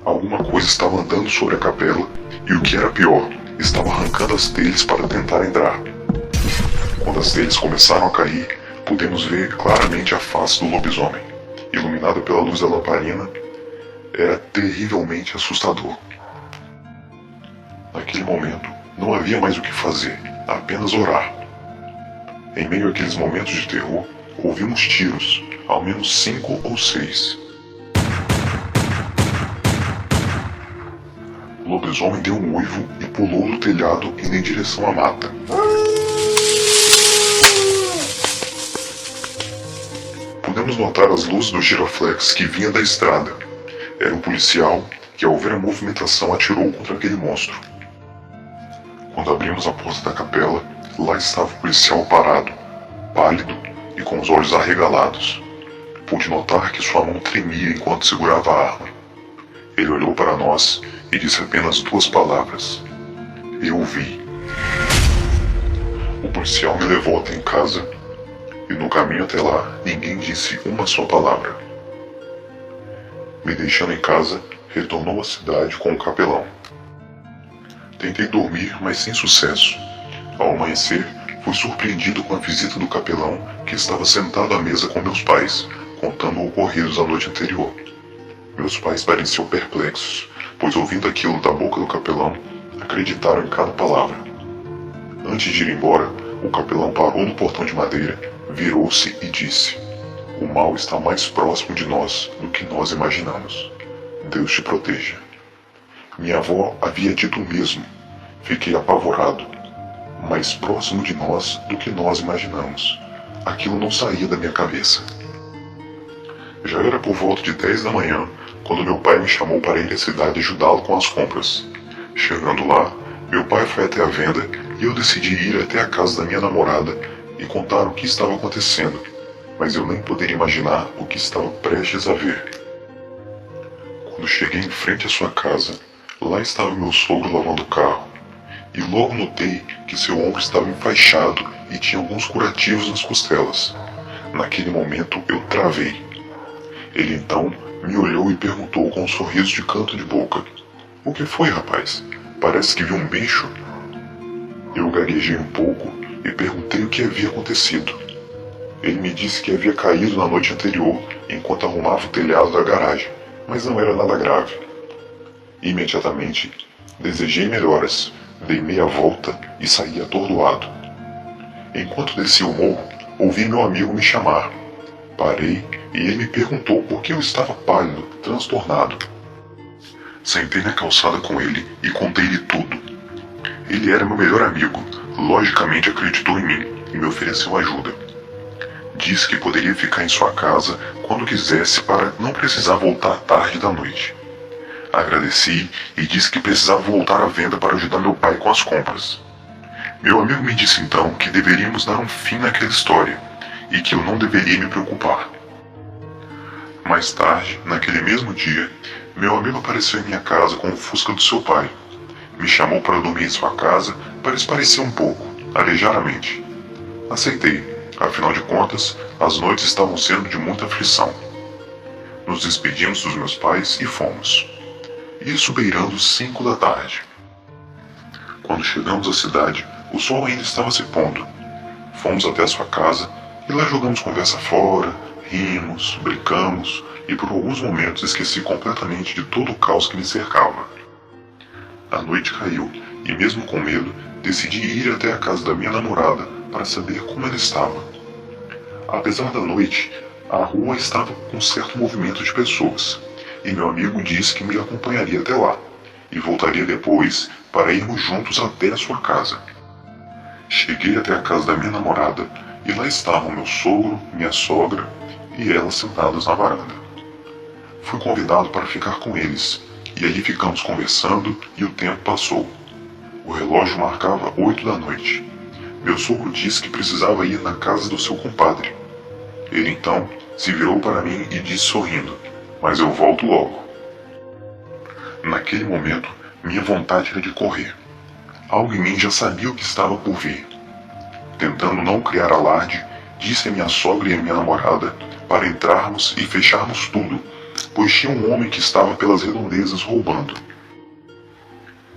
Alguma coisa estava andando sobre a capela e, o que era pior, estava arrancando as telhas para tentar entrar. Quando as telhas começaram a cair, pudemos ver claramente a face do lobisomem. Iluminado pela luz da lamparina, era terrivelmente assustador. Naquele momento, não havia mais o que fazer, apenas orar. Em meio àqueles momentos de terror, ouvimos tiros, ao menos 5 ou 6. O lobisomem deu um uivo e pulou do telhado indo em direção à mata. Pudemos notar as luzes do giroflex que vinha da estrada. Era um policial que, ao ver a movimentação, atirou contra aquele monstro. Quando abrimos a porta da capela, lá estava o policial parado, pálido e com os olhos arregalados. Pude notar que sua mão tremia enquanto segurava a arma. Ele olhou para nós e disse apenas 2 palavras. Eu vi. O policial me levou até em casa e no caminho até lá ninguém disse uma só palavra. Me deixando em casa, retornou à cidade com o capelão. Tentei dormir, mas sem sucesso. Ao amanhecer, fui surpreendido com a visita do capelão, que estava sentado à mesa com meus pais, contando ocorridos a noite anterior. Meus pais pareciam perplexos, pois ouvindo aquilo da boca do capelão, acreditaram em cada palavra. Antes de ir embora, o capelão parou no portão de madeira, virou-se e disse: "O mal está mais próximo de nós do que nós imaginamos. Deus te proteja." Minha avó havia dito o mesmo. Fiquei apavorado. Mais próximo de nós do que nós imaginamos. Aquilo não saía da minha cabeça. Já era por volta de 10 da manhã, quando meu pai me chamou para ir à cidade ajudá-lo com as compras. Chegando lá, meu pai foi até a venda e eu decidi ir até a casa da minha namorada e contar o que estava acontecendo, mas eu nem poderia imaginar o que estava prestes a ver. Quando cheguei em frente à sua casa, lá estava meu sogro lavando o carro, e logo notei que seu ombro estava enfaixado e tinha alguns curativos nas costelas. Naquele momento eu travei. Ele então me olhou e perguntou com um sorriso de canto de boca: "O que foi, rapaz? Parece que viu um bicho?" Eu gaguejei um pouco e perguntei o que havia acontecido. Ele me disse que havia caído na noite anterior enquanto arrumava o telhado da garagem, mas não era nada grave. Imediatamente, desejei melhoras, dei meia volta e saí atordoado. Enquanto descia o morro, ouvi meu amigo me chamar. Parei e ele me perguntou por que eu estava pálido, transtornado. Sentei na calçada com ele e contei-lhe tudo. Ele era meu melhor amigo, logicamente acreditou em mim e me ofereceu ajuda. Disse que poderia ficar em sua casa quando quisesse para não precisar voltar tarde da noite. Agradeci e disse que precisava voltar à venda para ajudar meu pai com as compras. Meu amigo me disse então que deveríamos dar um fim naquela história e que eu não deveria me preocupar. Mais tarde, naquele mesmo dia, meu amigo apareceu em minha casa com o Fusca do seu pai. Me chamou para dormir em sua casa para espairecer um pouco, arejar a mente. Aceitei, afinal de contas, as noites estavam sendo de muita aflição. Nos despedimos dos meus pais e fomos. Isso beirando 5 da tarde. Quando chegamos à cidade, o sol ainda estava se pondo. Fomos até a sua casa e lá jogamos conversa fora, rimos, brincamos e por alguns momentos esqueci completamente de todo o caos que me cercava. A noite caiu e mesmo com medo, decidi ir até a casa da minha namorada para saber como ela estava. Apesar da noite, a rua estava com certo movimento de pessoas. E meu amigo disse que me acompanharia até lá, e voltaria depois para irmos juntos até a sua casa. Cheguei até a casa da minha namorada, e lá estavam meu sogro, minha sogra e ela sentados na varanda. Fui convidado para ficar com eles, e ali ficamos conversando e o tempo passou. O relógio marcava 8 da noite. Meu sogro disse que precisava ir na casa do seu compadre. Ele então se virou para mim e disse sorrindo: "Mas eu volto logo." Naquele momento, minha vontade era de correr. Algo em mim já sabia o que estava por vir. Tentando não criar alarde, disse a minha sogra e a minha namorada para entrarmos e fecharmos tudo, pois tinha um homem que estava pelas redondezas roubando.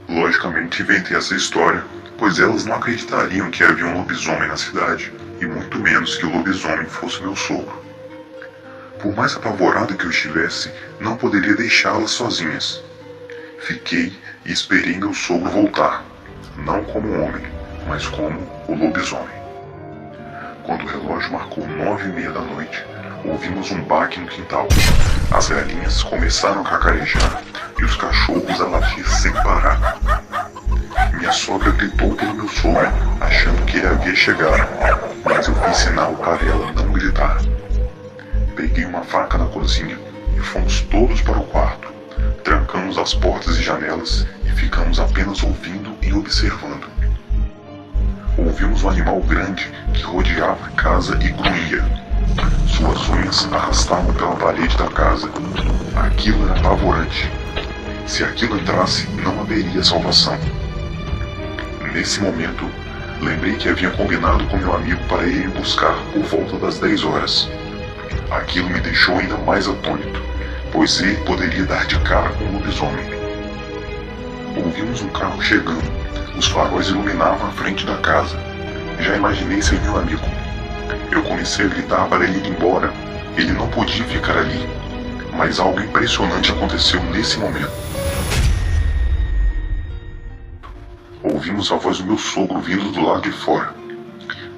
Logicamente inventei essa história, pois elas não acreditariam que havia um lobisomem na cidade, e muito menos que o lobisomem fosse meu sogro. Por mais apavorado que eu estivesse, não poderia deixá-las sozinhas. Fiquei e esperei meu sogro voltar, não como homem, mas como o lobisomem. Quando o relógio marcou 9:30 da noite, ouvimos um baque no quintal. As galinhas começaram a cacarejar e os cachorros a latir sem parar. Minha sogra gritou pelo meu sogro, achando que ele havia chegado, mas eu fiz sinal para ela não gritar. Peguei uma faca na cozinha e fomos todos para o quarto. Trancamos as portas e janelas e ficamos apenas ouvindo e observando. Ouvimos um animal grande que rodeava a casa e grunhia. Suas unhas arrastavam pela parede da casa. Aquilo era apavorante. Se aquilo entrasse, não haveria salvação. Nesse momento, lembrei que havia combinado com meu amigo para ir me buscar por volta das 10 horas. Aquilo me deixou ainda mais atônito, pois ele poderia dar de cara com o lobisomem. Ouvimos um carro chegando. Os faróis iluminavam a frente da casa. Já imaginei ser meu amigo. Eu comecei a gritar para ele ir embora. Ele não podia ficar ali. Mas algo impressionante aconteceu nesse momento. Ouvimos a voz do meu sogro vindo do lado de fora.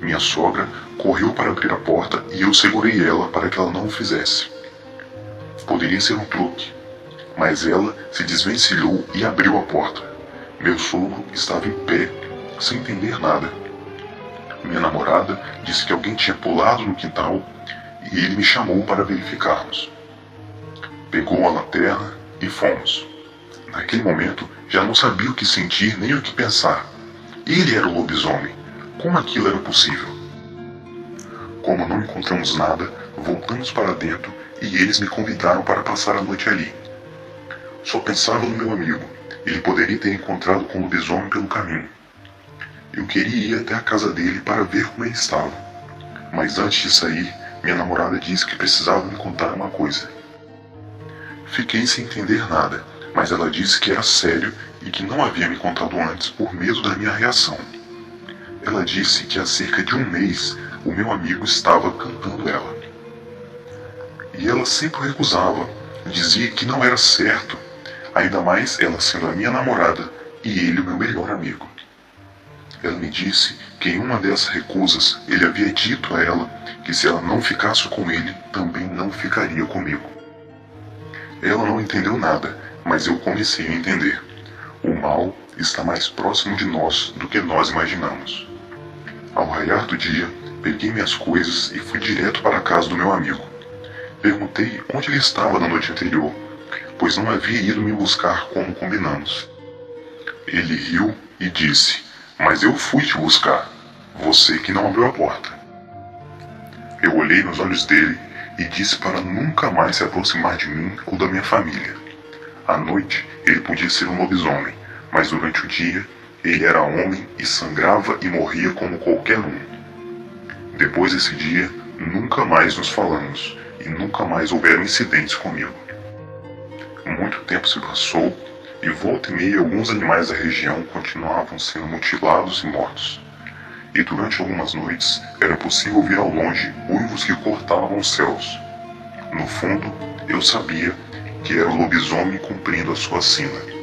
Minha sogra correu para abrir a porta e eu segurei ela para que ela não o fizesse. Poderia ser um truque, mas ela se desvencilhou e abriu a porta. Meu sogro estava em pé, sem entender nada. Minha namorada disse que alguém tinha pulado no quintal e ele me chamou para verificarmos. Pegou a lanterna e fomos. Naquele momento, já não sabia o que sentir nem o que pensar. Ele era o lobisomem. Como aquilo era possível? Como não encontramos nada, voltamos para dentro e eles me convidaram para passar a noite ali. Só pensava no meu amigo. Ele poderia ter encontrado com o lobisomem pelo caminho. Eu queria ir até a casa dele para ver como ele estava. Mas antes de sair, minha namorada disse que precisava me contar uma coisa. Fiquei sem entender nada, mas ela disse que era sério e que não havia me contado antes por medo da minha reação. Ela disse que há cerca de um mês o meu amigo estava cantando ela. E ela sempre recusava, dizia que não era certo, ainda mais ela sendo a minha namorada e ele o meu melhor amigo. Ela me disse que em uma dessas recusas ele havia dito a ela que se ela não ficasse com ele, também não ficaria comigo. Ela não entendeu nada, mas eu comecei a entender. O mal está mais próximo de nós do que nós imaginamos. Ao raiar do dia, peguei minhas coisas e fui direto para a casa do meu amigo. Perguntei onde ele estava na noite anterior, pois não havia ido me buscar como combinamos. Ele riu e disse: "Mas eu fui te buscar, você que não abriu a porta." Eu olhei nos olhos dele e disse para nunca mais se aproximar de mim ou da minha família. À noite, ele podia ser um lobisomem, mas durante o dia, ele era homem e sangrava e morria como qualquer um. Depois desse dia, nunca mais nos falamos e nunca mais houveram incidentes comigo. Muito tempo se passou e volta e meia alguns animais da região continuavam sendo mutilados e mortos. E durante algumas noites era possível ouvir ao longe uivos que cortavam os céus. No fundo, eu sabia que era o lobisomem cumprindo a sua sina.